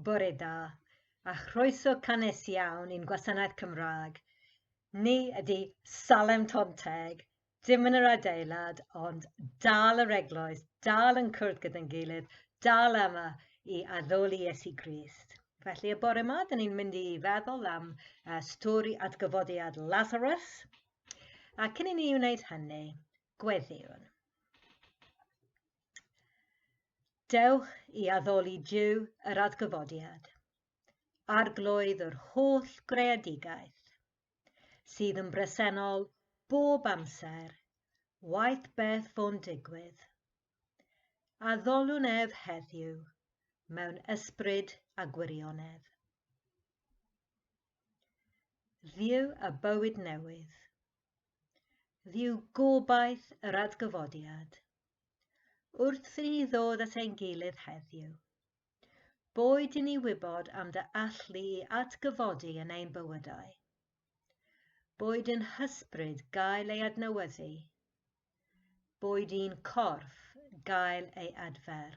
Bore da, a chroeso canes iawn i'n gwasanaeth Cymraeg. Ni ydy Salem Tonteg, dim yn yr adeilad, ond dal yr eglwys, dal yn cwrdd gyda'n gilydd, dal yma i addoli Iesu Grist. Felly y bore yma, dyn ni'n mynd i feddwl am stori atgyfodiad Lazarus, a cyn i ni wneud hynny, gweddiwn. Dewch i addoli Duw yr atgyfodiad, arglwydd yr holl greadigaeth, sydd yn bresennol bob amser, waith beth fo'n digwydd. Addolwn ef heddiw mewn ysbryd a gwirionedd. Dduw y bywyd newydd, dduw gobaith yr atgyfodiad, wrth i ni ddod at ein gilydd heddiw, boed i ni wybod am dy allu i atgyfodi yn ein bywydau, boed yn hysbryd gael ei adnewyddu, boed i'n corff gael ei adfer.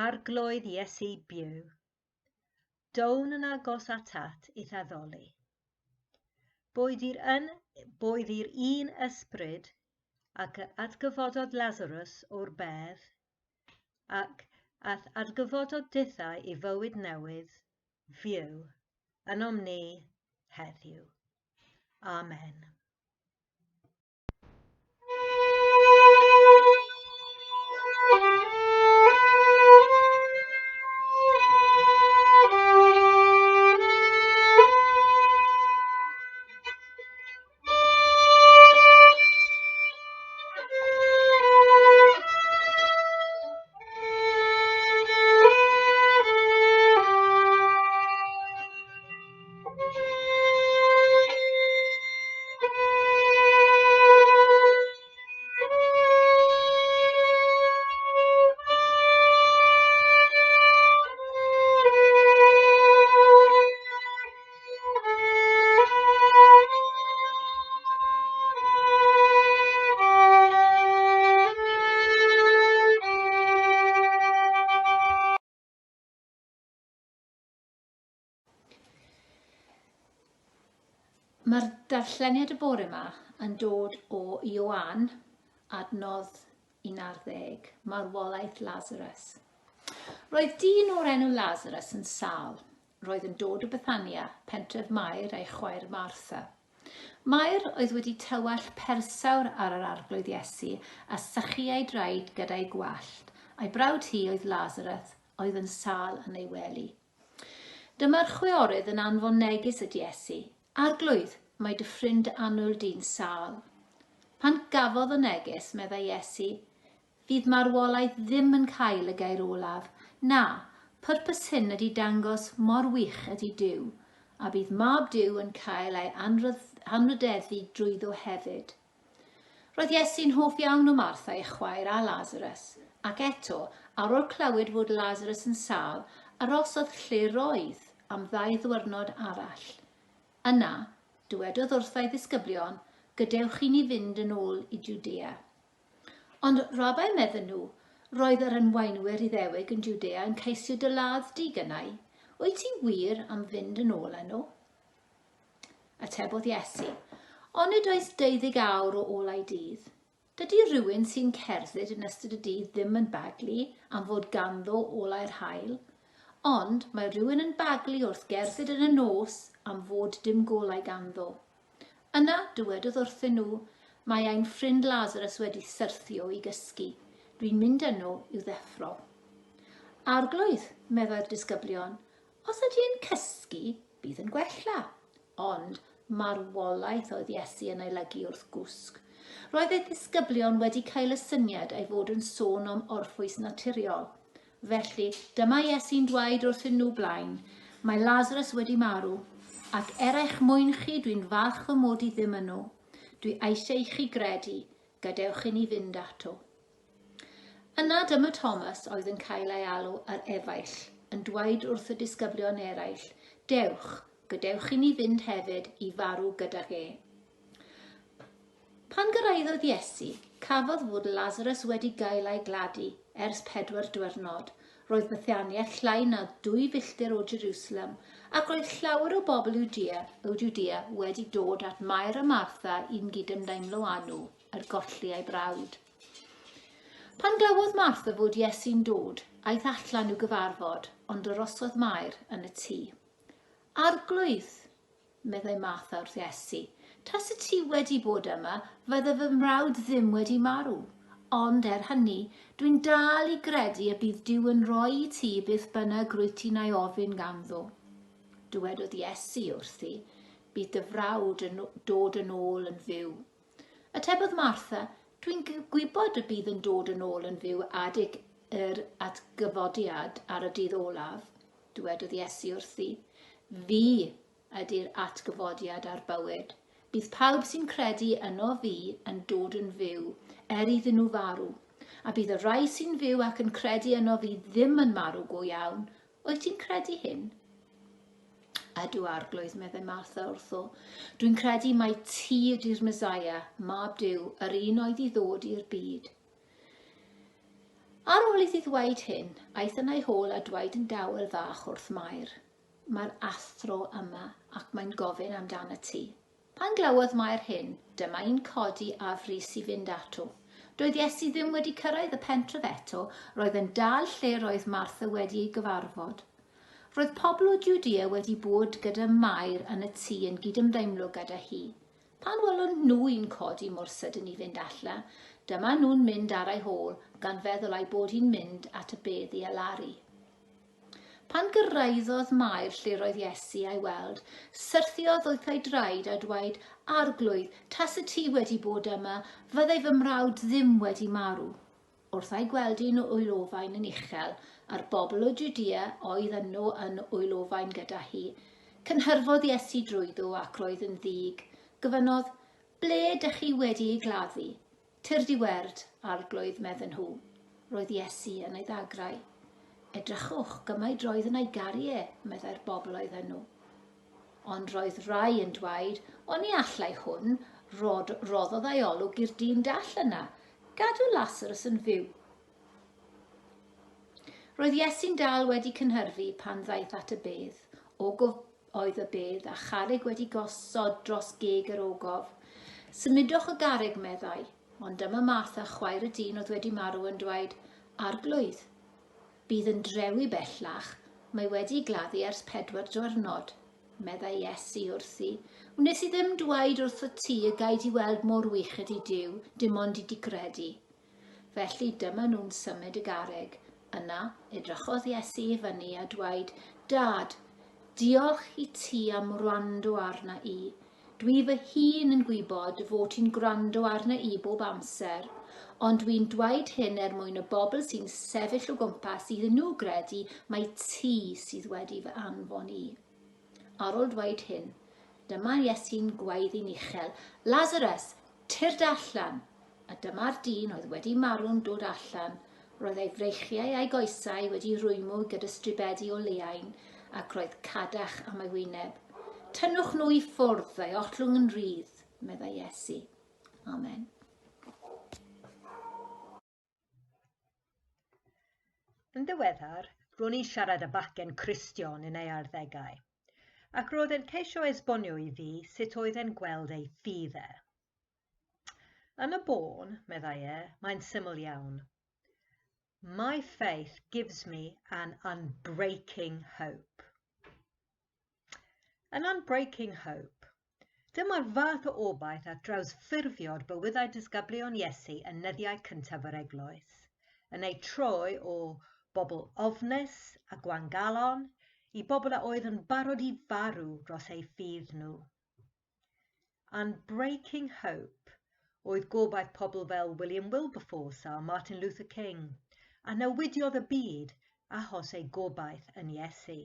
Arglwydd Iesu byw, down yn agos atat i'th addoli. Boed i'r un ysbryd ac atgyfododd Lazarus o'r bedd, ac atgyfododd dithau i fywyd newydd, fyw, ynom ni heddiw. Amen. Mae'r darlleniad y bore yma yn dod o Ioan, adnodd 11, marwolaeth Lazarus. Roedd dyn o'r enw Lazarus yn sâl. Roedd yn dod o Bethania, pentref Mair a'i chwaer Martha. Mair oedd wedi tywall persawr ar yr arglwydd Iesu a sychu ei draed gyda'i gwallt, a'i brawd hi oedd Lazarus oedd yn sâl yn ei wely. Dyma'r chwiorydd yn anfon neges ydy Iesu. Arglwydd, mae dy ffrind annwyl di'n sâl. Pan gafodd y neges, meddai Iesu, fydd marwolaeth ddim yn cael y gair olaf. Na, pwrpas hyn ydy dangos mor wych ydy Duw, a bydd mab Duw yn cael ei anrydeddu drwyddo hefyd. Roedd Iesu'n hoff iawn o Martha ei chwaer a Lazarus, ac eto, ar ôl clywed fod Lazarus yn sâl, arosodd lle roedd am 2 ddiwrnod arall. Yna, dywedodd wrthai ddisgyblion, gadewch i ni fynd yn ôl i Judea. Ond rabai medden nhw, roedd yr enwaenwyr Iddewig yn Judea yn ceisio dy ladd di gynnau. Wyt ti wir am fynd yn ôl enw? Atebodd Iesu, onid oes 12 awr o olau dydd. Dydy rhywun sy'n cerdded yn ystod y dydd ddim yn baglu am fod ganddo olau'r haul, ond mae rhywun yn baglu wrth gerdded yn y nos am fod dim golau ganddo. Yna dywedodd wrthyn nhw, mae ein ffrind Lazarus wedi syrthio i gysgu. Dwi'n mynd yno i'w ddeffro. Arglwydd, meddai'r disgyblion, os ydy yn cysgu, bydd yn gwella. Ond marwolaeth oedd Iesu yn ei lygu wrth gwsg. Roedd ei ddisgyblion wedi cael y syniad ei fod yn sôn am orffwys naturiol. Felly, dyma Iesu'n dweud wrthyn nhw blaen, mae Lazarus wedi marw, ac eich mwyn chi dwi'n falch fy mod i ddim yno. Dwi eisiau i chi gredu, gadewch i ni fynd ato. Yna dyma Thomas oedd yn cael ei alw yr efaill, yn dweud wrth y disgyblion eraill, dewch, gadewch i ni fynd hefyd i farw gydag e. Pan gyrraeddodd Iesu, Cafodd fod Lazarus wedi gael ei gladu ers 4 diwrnod. Roedd Bethaniaeth llai na 2 filltir o Jerusalem, ac roedd llawer o bobl Jwdea wedi dod at Mair a Martha i'n gydymdeimlo â nhw, er golli ei brawd. Pan glywodd Martha fod Iesu'n dod, aeth allan i'w gyfarfod, ond arosodd Mair yn y tŷ. Arglwydd, meddai Martha wrth Iesu, tas y ti wedi bod yma, fydde fy mrawd ddim wedi marw. Ond hynny, dwi'n dal i gredu y bydd Duw yn rhoi i ti beth bynnag rwyt ti'n ei ofyn ganddo. Dywedodd Iesu wrthi, bydd dy frawd yn dod yn ôl yn fyw. Atebodd Martha, dwi'n gwybod y bydd yn dod yn ôl yn fyw adeg yr atgyfodiad ar y dydd olaf. Dywedodd Iesu wrthi, fi ydy'r atgyfodiad ar bywyd. Bydd pawb sy'n credu yno fi yn dod yn fyw, iddyn nhw farw, a bydd y rai sy'n fyw ac yn credu yno fi ddim yn marw go iawn. Wyt ti'n credu hyn? Ydw, arglwydd, meddai Martha wrtho. Dwi'n credu mai ti ydy'r Mesaia, mab Duw, yr un oedd i ddod i'r byd. Ar ôl iddi ddweud hyn, aeth yn ei hôl a dweud yn dawel fach wrth Mair. Mae'r athro yma ac mae'n gofyn amdano ti. Pan glywodd Mair hyn, dyma i'n codi a frys i fynd ato. Doedd Iesu ddim wedi cyrraedd y pentref eto, roedd yn dal lle roedd Martha wedi ei gyfarfod. Roedd pobl o Jwdea wedi bod gyda Mair yn y tŷ yn gydymdeimlo gyda hi. Pan welon nhw i'n codi mor sydyn i fynd allan, dyma nhw'n mynd ar ei hôl gan feddwl ei bod hi'n mynd at y bedd i elaru. Pan gyrraeddodd Mair lle roedd Iesu ei weld, syrthiodd wrth ei draed a dweud, arglwydd, tas y ti wedi bod yma, fyddai fy mrawd ddim wedi marw. Wrth ei gweld un o wylofain yn uchel, a'r bobl o Jwdea oedd yno yn wylofain gyda hi, cynhyrfodd Iesu drwyddo ac roedd yn ddig. Gofynodd, ble ydych chi wedi ei gladdu? Tyr di werd, arglwydd, medden nhw. Roedd Iesu yn ei ddagrau. Edrychwch, gymaint roedd yn ei garu meddai'r bobl oedd yno. Ond roedd rai yn dweud, o'n i allai hwn, roddodd ei olwg i'r dyn dall yna, gadw Lazarus yn fyw. Roedd Iesu'n dal wedi cynhyrfu pan ddaeth at y bedd, oedd y bedd a charreg wedi gosod dros geg yr ogof. Symudwch y garreg, meddai, ond dyma Martha, chwaer y dyn oedd wedi marw, yn dweud, arglwydd, bydd yn drewi bellach, mae wedi gladdu ers 4 diwrnod, meddai Iesu wrthi. Wnes i ddim dweud wrth y ti y gaid i weld mor wych ydi Duw, dim ond i di credu. Felly dyma nhw'n symud y garreg. Yna, edrychodd Iesu i fyny a dweud, Dad, diolch i ti am wrando arna i. Dwi fy hun yn gwybod fod ti'n gwrando arna i bob amser, ond dwi'n dweud hyn mwyn y bobl sy'n sefyll o gwmpas iddyn nhw gredu mai ti sydd wedi fy anfon i. Ar ôl dweud hyn, dyma Iesu'n gwaeddi'n uchel, Lazarus, tyrd allan, a dyma'r dyn oedd wedi marw'n dod allan. Roedd ei freichiau a'i goesau wedi rwymw gyda stribedi o leain, ac roedd cadach am ei wyneb. Tynnwch nhw i ffwrdd a'i ollwng yn rydd, meddai Iesu. Amen. Yn ddiweddar, ro'n i'n siarad y bachgen Cristion yn ei arddegau, ac roedd e'n ceisio esbonio i fi sut oedd e'n gweld ei ffydd e. Yn y bôn, meddai mae'n syml iawn. My faith gives me an unbreaking hope. An unbreaking hope. Dyma'r fath o obaith at draws ffurfio'r bywydau disgyblion Iesu yn nyddiau cyntaf yr eglwys, yn ei troi o bobl ofnus a gwangalon i bobl a oedd yn barod i farw dros ei ffydd nhw. Unbreaking hope oedd gobaith pobl fel William Wilberforce a Martin Luther King, a newidiodd y byd achos ei gobaith yn Iesu.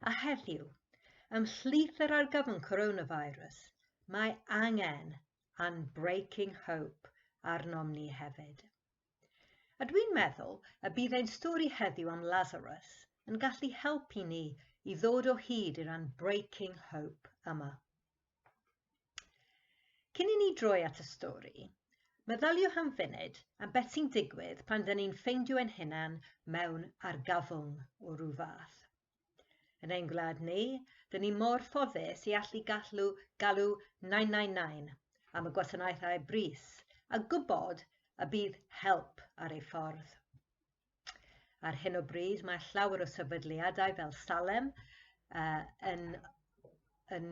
A heddiw, ymhlith yr argyfwng coronavirus, mae angen unbreaking hope arnom ni hefyd. A dwi'n meddwl y bydd ein stori heddiw am Lazarus yn gallu helpu ni i ddod o hyd i'r unbreaking hope yma. Cyn i ni droi at y stori, Meddyliwch am funud am beth sy'n digwydd pan dyn ni'n ffeindio ein hunan mewn argafwng o ryw fath. Yn ein gwlad ni, dyn ni mor ffodus i allu galw 999 am y gwasanaethau brys a gwybod y bydd help ar ei ffordd. Ar hyn o bryd mae llawer o sefydliadau fel Salem yn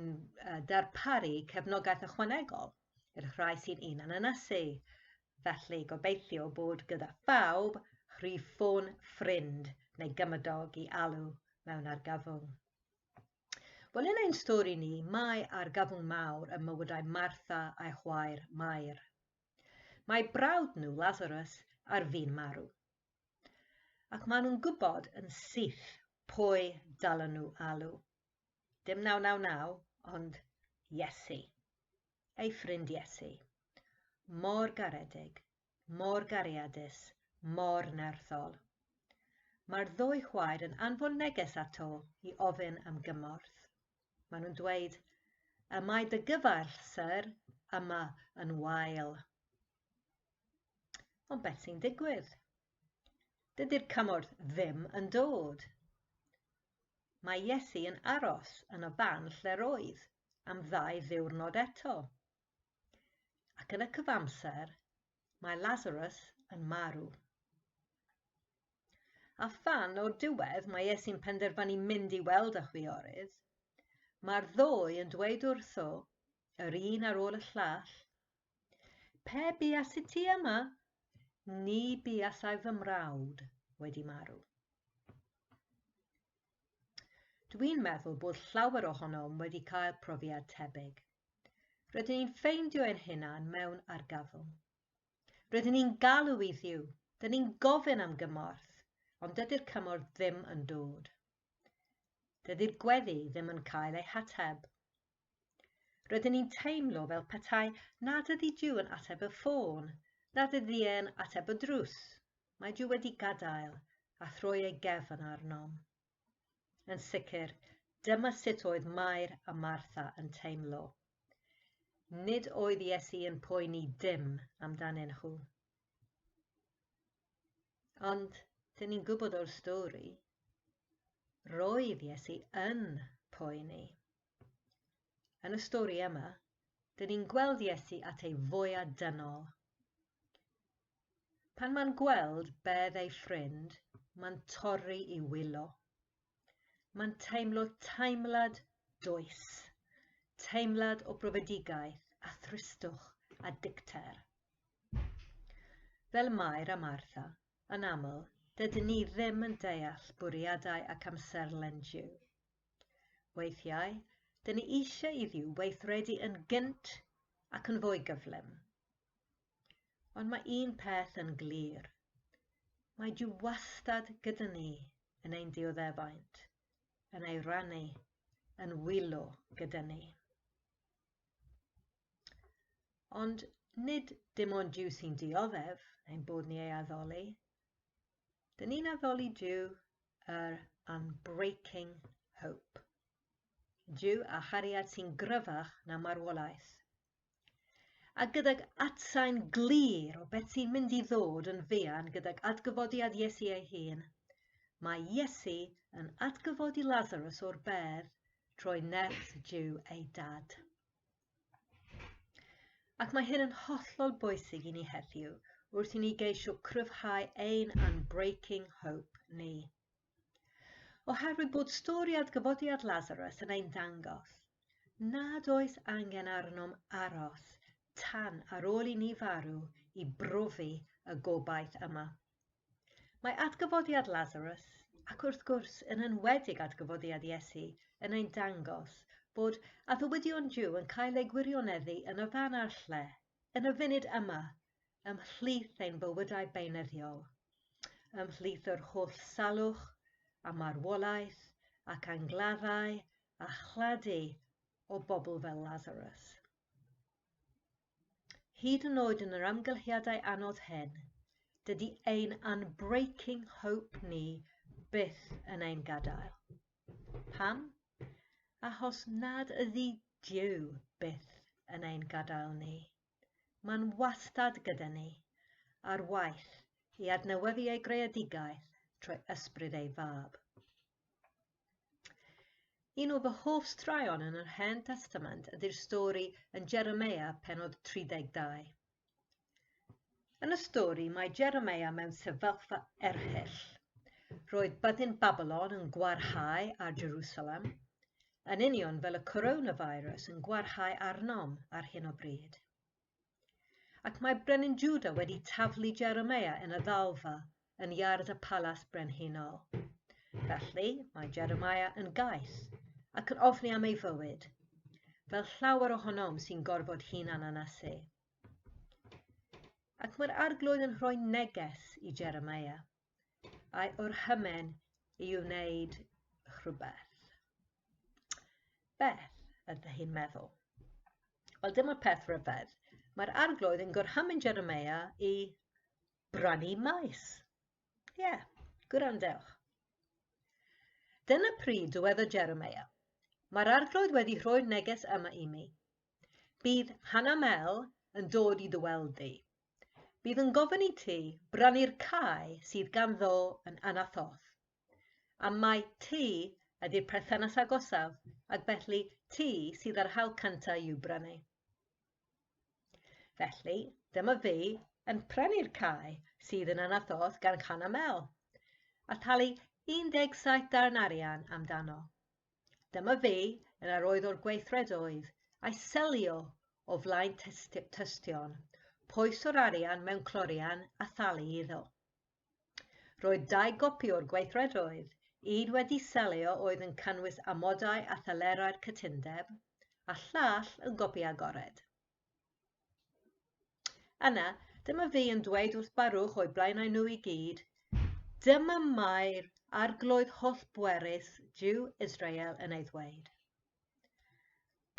darparu cefnogaeth ychwanegol i'r rhai sy'n unan ynysu. Felly gobeithio bod gyda phawb rhif ffôn ffrind neu gymydog i alw mewn argafwng. Wel, yn ein stori ni, mae argafwng mawr ym mywydau Martha a'i chwaer Mair. Mae brawd nhw, Lazarus, ar fin marw. Ac maen nhw'n gwybod yn syth pwy dalen nhw alw. Dim 999, ond Iesu. Ei ffrind Iesu. Mor garedig, mor gariadus, mor nerthol. Mae'r ddwy chwaer yn anfon neges ato i ofyn am gymorth. Maen nhw'n dweud, y mae dy gyfarch, syr, yma yn wael. Ond beth sy'n digwydd? Dydy'r cymorth ddim yn dod. Mae Iesu yn aros yn y fan lle roedd am 2 ddiwrnod eto. Ac yn y cyfamser, mae Lazarus yn marw. A phan o'r diwedd mae Iesu'n penderfynu mynd i weld y chwiorydd, mae'r ddwy yn dweud wrtho, yr un ar ôl y llall, pe buas i ti yma, ni buasai fy mrawd wedi marw. Dwi'n meddwl bod llawer ohonom wedi cael profiad tebyg. Rydyn ni'n ffeindio ein hunan mewn argafwng. Rydyn ni'n galw i Dduw, dyn ni'n gofyn am gymorth, ond dydy'r cymorth ddim yn dod. Dydy'r gweddi ddim yn cael ei hateb. Rydyn ni'n teimlo fel petai nad ydy Duw yn ateb y ffôn, nad ydy e'n ateb y drws. Mae Duw wedi gadael a throi ei gefn arnom. Yn sicr, dyma sut oedd Mair a Martha yn teimlo. Nid oedd Iesu yn poeni dim amdanyn nhw. Ond, dyn ni'n gwybod o'r stori, roedd Iesu yn poeni. Yn y stori yma, dyn ni'n gweld Iesu at ei fwyaf dynol. Pan mae'n gweld bedd ei ffrind, mae'n torri i wylo. Mae'n teimlo teimlad dwys, teimlad o brofedigaeth a thristwch a dicter. Fel Mair a Martha, yn aml, dydyn ni ddim yn deall bwriadau ac amserlen Duw. Weithiau, dyn ni eisiau i Dduw weithredu yn gynt ac yn fwy gyflym. Ond mae un peth yn glir. Mae Duw wastad gyda ni yn ein dioddefaint, yn ei rannu, yn wylo gyda ni. Ond nid dim ond Duw sy'n dioddef ein bod ni ei addoli. Dyn ni'n addoli Duw yr unbreaking hope. Duw a chariad sy'n gryfach na marwolaeth. A gydag atsain glir o beth sy'n mynd i ddod yn fuan gydag atgyfodiad Iesu ei hun, mae Iesu yn atgyfodi Lazarus o'r bedd trwy nerth Duw ei dad. Ac mae hyn yn hollol bwysig i ni heddiw wrth i ni geisio cryfhau ein unbreaking hope ni. Oherwydd bod stori atgyfodiad Lazarus yn ein dangos, nad oes angen arnom aros tan ar ôl i ni farw i brofi y gobaith yma. Mae atgyfodiad Lazarus, ac wrth gwrs yn enwedig atgyfodiad Iesu, yn ein dangos bod addywyddion Duw yn cael ei gwirioneddu yn y fan a'r lle, yn y funud yma, ymhlith ein bywydau beunyddiol, ymhlith yr holl salwch a marwolaeth ac angladdau a chladu o bobl fel Lazarus. Hyd yn oed yn yr amgylchiadau anodd hyn, dydy ein unbreaking hope ni byth yn ein gadael. Pam? Achos nad ydy Duw byth yn ein gadael ni. Mae'n wastad gyda ni, ar waith, i adnewyddu ei greadigaeth trwy ysbryd ei fab. Un o fy hoff straeon yn yr Hen Testament ydy'r stori yn Jeremia pennod 32. Yn y stori mae Jeremia mewn sefyllfa erchyll. Roedd byddin Babylon yn gwarhau ar Jerusalem, yn union fel y coronavirus yn gwarhau arnom ar hyn o bryd. Ac mae brenin Juda wedi taflu Jeremia yn y ddalfa yn iard y palas brenhinol. Felly mae Jeremia yn gaeth ac yn ofni am ei fywyd, fel llawer ohonom sy'n gorfod hunan anasu. Ac mae'r arglwydd yn rhoi neges i Jeremia, a'i wrhymen i wneud rhywbeth. Beth ydy hi'n meddwl? Wel, dyma peth rhyfedd. Mae'r arglwydd yn gorhymen Jeremia i brynu maes. Gwrandewch. Dyna pryd diweddodd Jeremia. Mae'r arglwydd wedi rhoi'r neges yma i mi. Bydd Hanamel yn dod i ddyweldy. Bydd yn gofyn i ti brynu'r cae sydd ganddo yn Anathoth. A mae ti ydy'r perthynas agosaf, ac felly ti sydd ar hawl cyntaf i'w brynu. Felly, dyma fi yn prynu'r cae sydd yn Anathoth gan Hanamel, a talu 17 darn arian amdano. Dyma fi yn yr oedd o'r gweithredoedd a'i selio o flaen tystion, pwys o'r arian mewn clorian a thalu iddo. Roedd 2 gopi o'r gweithredoedd, un wedi selio oedd yn cynnwys amodau a thalerau'r cytundeb, a llall yn gopi agored. Yna, dyma fi yn dweud wrth Barwch o'i blaenau nhw i gyd, dyma mae'r arglwydd holl bwerus Jiw Israel yn ei ddweud.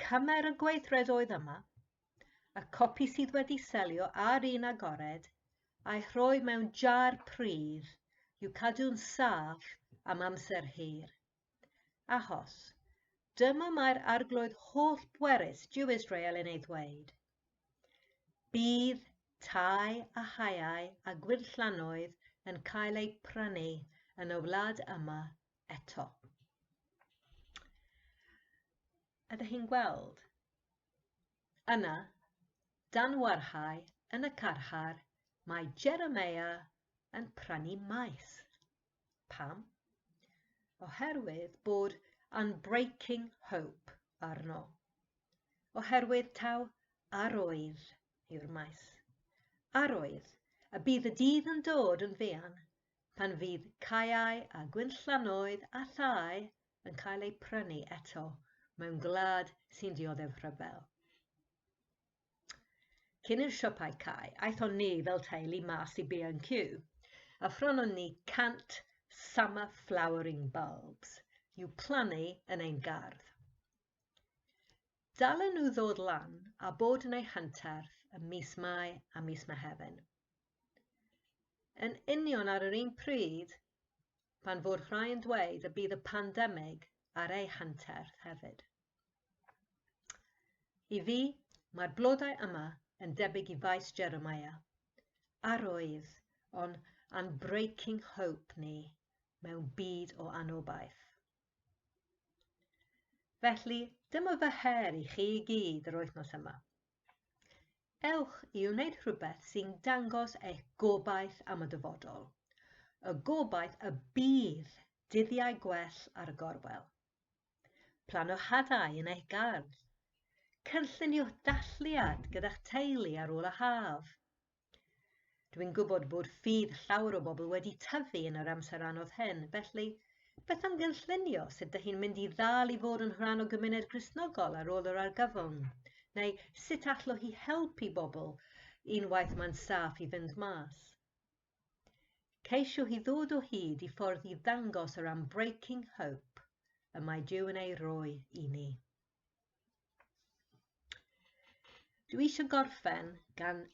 Cymer y gweithredoedd yma, y copi sydd wedi selio ar un agored, a'i rhoi mewn jar pridd i'w cadw'n saff am amser hir. Achos, dyma mae'r arglwydd holl bwerus Jiw Israel yn ei ddweud. Bydd tai a haiau a gwynllanoedd yn cael ei prynu yn y wlad yma eto. Ydych chi'n gweld? Yna, dan warhau yn y carchar, mae Jeremia yn prynu maes. Pam? Oherwydd bod unbreaking hope arno. Oherwydd taw arwydd yw'r maes. Arwydd, y bydd y dydd yn dod yn fuan, pan fydd caeau a gwynllanoedd a thai yn cael ei prynu eto mewn gwlad sy'n dioddef rhyfel. Cyn i'r siopau cae, aethon ni fel teulu mas i B&Q, a ffronon ni 100 summer flowering bulbs i'w plannu yn ein gardd. Dalen nhw ddod lan a bod yn ei hanterth ym mis Mai a mis Mehefin. Yn union ar yr un pryd, pan fod rhai yn dweud y bydd y pandemig ar ei hanterth hefyd. I fi, mae'r blodau yma yn debyg i faes Jeremia, arwydd ond unbreaking hope ni mewn byd o anobaith. Felly, dyma fy her i chi i gyd yr wythnos yma. Ewch i wneud rhywbeth sy'n dangos eich gobaith am y dyfodol. Y gobaith y bydd dyddiau gwell ar y gorwel. Planwch hadau yn eich gardd. Cynlluniwch dathliad gyda'ch teulu ar ôl y haf. Dwi'n gwybod bod ffydd llawer o bobl wedi tyfu yn yr amser anodd hyn, felly beth am gynllunio sut ydych chi'n mynd i ddal i fod yn rhan o gymuned Cristnogol ar ôl yr argyfwng? Neu sut allwch chi helpu bobl unwaith mae'n saff i fynd mas? Ceisiwch chi ddod o hyd i ffordd i ddangos yr unbreaking hope y mae Duw yn ei roi i ni. Dwi eisiau gorffen gan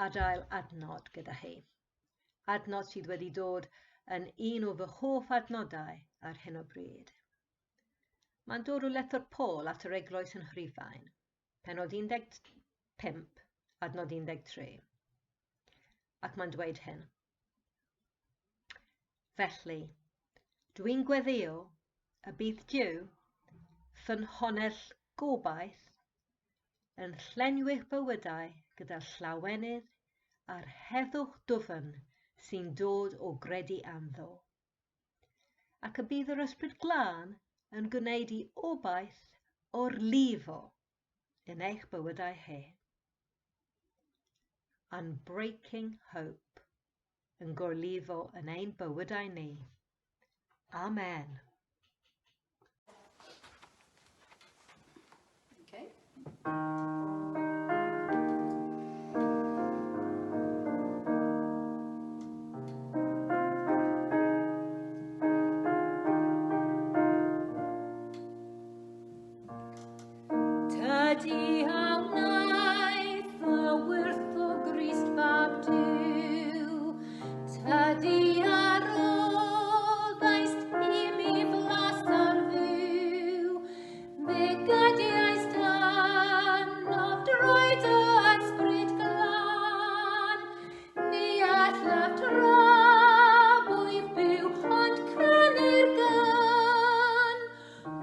adael adnod gyda chi. Adnod sydd wedi dod yn un o fy hoff adnodau ar hyn o bryd. Mae'n dod o Lethr Paul at yr eglwys yn Rhufain, pennod 15 adnod 13. Ac mae'n dweud hyn. Felly, dwi'n gweddio y bydd Duw, ffynhonnell gobaith, yn llenwi'ch bywydau gyda llawenydd a'r heddwch dwfn sy'n dod o gredu anddo. Ac y bydd yr ysbryd glân yn gwneud i obaith o'r lifo yn eich bywydau he. Unbreaking hope yn gorlifo yn ein bywydau ni. Amen. Okay. Tydi a wnaeth y wyrth o Grist fab Duw, tydi a roddaist i mi flas ar fyw, fe gydiaist dan o droed o ysbryd glân, ni allaf drabwydd byw ond canu'r gân,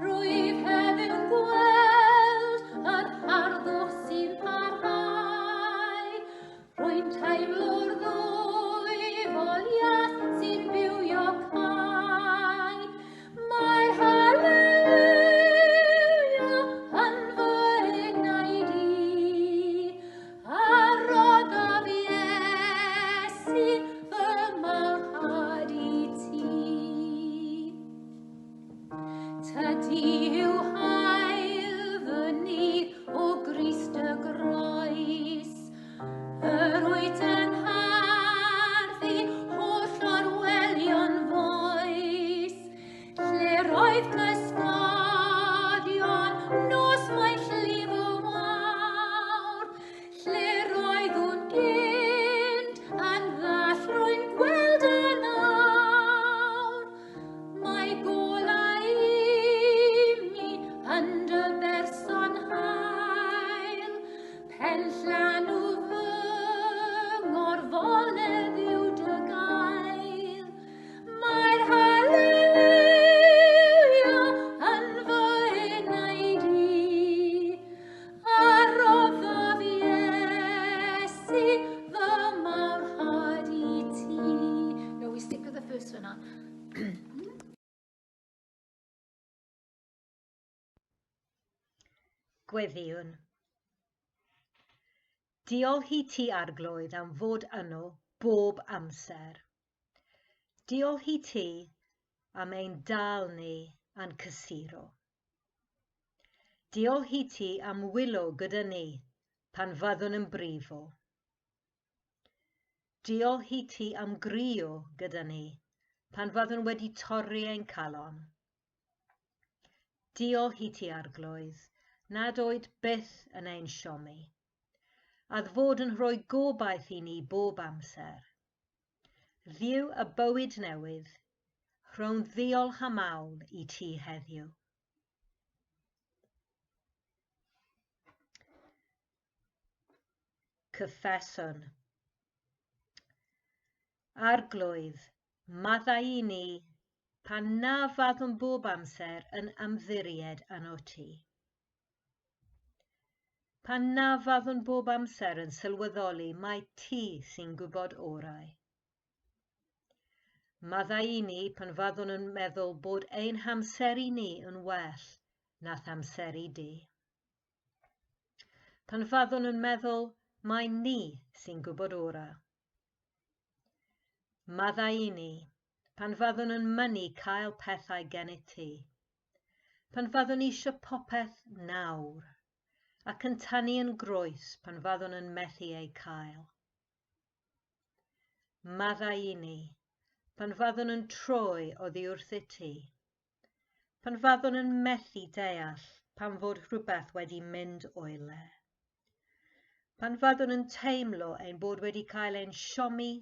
rwyf heddiw gweld yr harddwch sy'n parhau, rwy'n teimlo'r ddwyfoliaeth sy'n bywio cau. Mae'r Halleluia yn fy enaid i, a roddodd Iesu fy malhad i ti. Tydi yw hael fy ni o Grist y groes, yr wyt yn harddu holl orwelion foes, lle roedd cystodion nos mae llif o wawr, lle roedd o'n gynt yn ddall rwy'n gweld yn awr. Mae golau i mi yn dy berson hael, penllan o fy ngorfoledd yw dy gael. Mae'r Halleluia yn fy enaid i, a roddodd Iesu fy malhad i ti. No, we stick with the first one, Anne. Gweddiwn. Diolch i ti arglwydd am fod yno bob amser. Diolch i ti am ein dal ni a'n cysuro. Diolch i ti am wylo gyda ni pan fyddwn yn brifo. Diolch i ti am grio gyda ni pan fyddwn wedi torri ein calon. Diolch i ti arglwydd, nad oed byth yn ein siomi, a fod yn rhoi gobaith i ni bob amser. Ddiw y bywyd newydd, rhwng ddiolch a mawl i ti heddiw. Cyffeswn. Arglwydd, maddau i ni pan na faddwn bob amser yn ymddiried yno ti. Pan na faddwn bob amser yn sylweddoli mai ti sy'n gwybod orau. Maddau i ni pan faddwn yn meddwl bod ein hamseru ni yn well nath amseru di. Pan faddwn yn meddwl mai ni sy'n gwybod orau. Maddau i ni pan faddwn yn mynnu cael pethau gennyt ti. Pan faddwn eisiau popeth nawr, ac yn tynnu yn groes pan faddwn yn methu ei cael. Maddau i ni pan faddwn yn troi oddi wrth i ti. Pan faddwn yn methu deall pan fod rhywbeth wedi mynd o'i le. Pan faddwn yn teimlo ein bod wedi cael ein siomi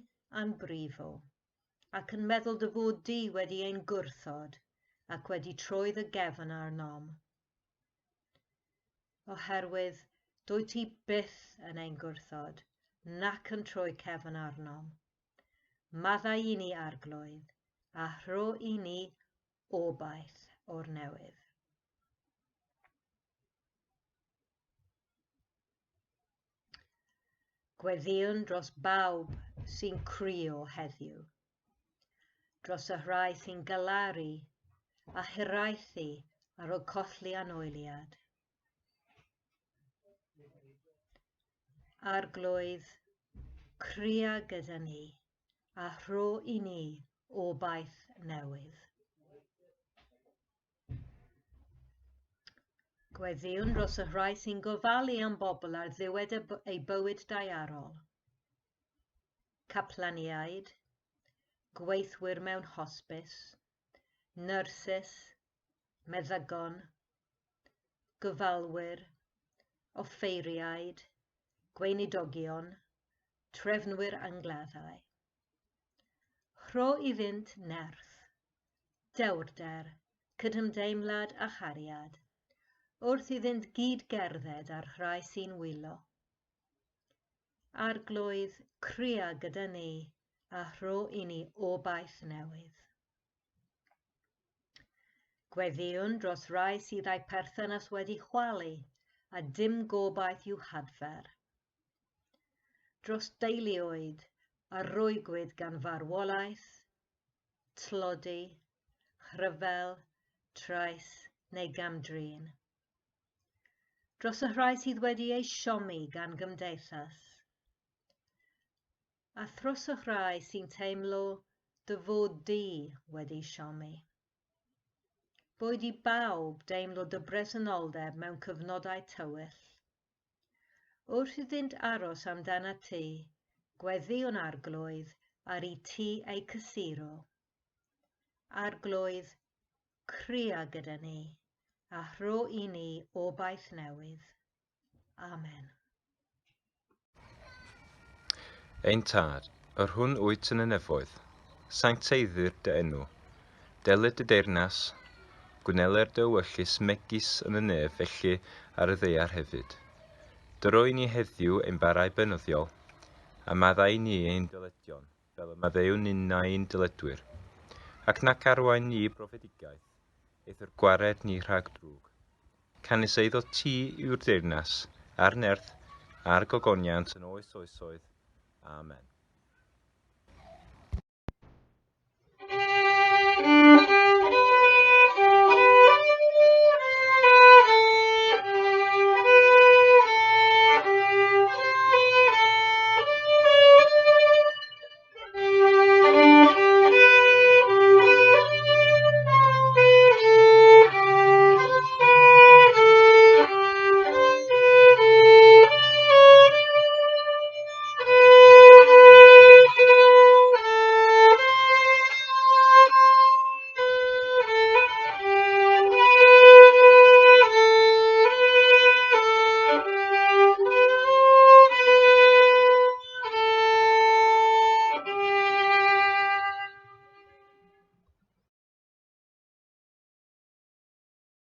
a'n brifo, ac yn meddwl dy fod di wedi ein gwrthod ac wedi troedd y gefn ar nom. Oherwydd Dwy ti byth yn ein gwrthod, nac yn troi cefn arnom. Maddau i ni arglwydd, a rho i ni obaith o'r newydd. Gweddiwn dros bawb sy'n crio heddiw, dros y rhai sy'n galaru a hiraethu ar ôl colli anoeliad. Arglwydd, cria gyda ni, a rho i ni obaith newydd. Gweddiwn dros y rhai sy'n gofalu am bobl ar ddiwedd ei bywyd daearol. Caplaniaid, gweithwyr mewn hosbis, nyrsys, meddygon, gyfalwyr, offeiriaid, gweinidogion, trefnwyr angladdau. Rho iddynt nerth, dewrder, cydymdeimlad a chariad, wrth iddynt gyd gerdded ar rhai sy'n wylo. Arglwydd, cria gyda ni, a rho i ni obaith newydd. Gweddiwn dros rai sydd â'u perthynas wedi chwalu, a dim gobaith i'w hadfer. Dros deuluoedd a rwygwyd gan farwolaeth, tlodi, chryfel, trais neu gamdrin. Dros y rhai sydd wedi ei siomi gan gymdeithas. A thros y rhai sy'n teimlo dy fod di wedi siomi. Boed i bawb deimlo dy bresenoldeb mewn cyfnodau tywyll. Wrth iddynt aros amdana ti, gweddiwn arglwydd ar i ti ei cysuro. Arglwydd, cria gyda ni, a rho i ni obaith newydd. Amen. Ein tad, yr hwn wyt yn y nefoedd, sancteiddir dy enw, delyd y deyrnas, gwneler dy wyllus megis yn y nef felly ar y ddeiar hefyd. Dyroi ni heddiw ein barau benyddiol, a maddau ni ein dyledion, fel y maddew'n un dyledwyr, ac nac arwain ni profedigaeth, eith yr gwared ni rhag drwg. Canis eiddo ti yw'r deyrnas, a'r nerth, a'r gogoniant yn oes oesoedd. Amen.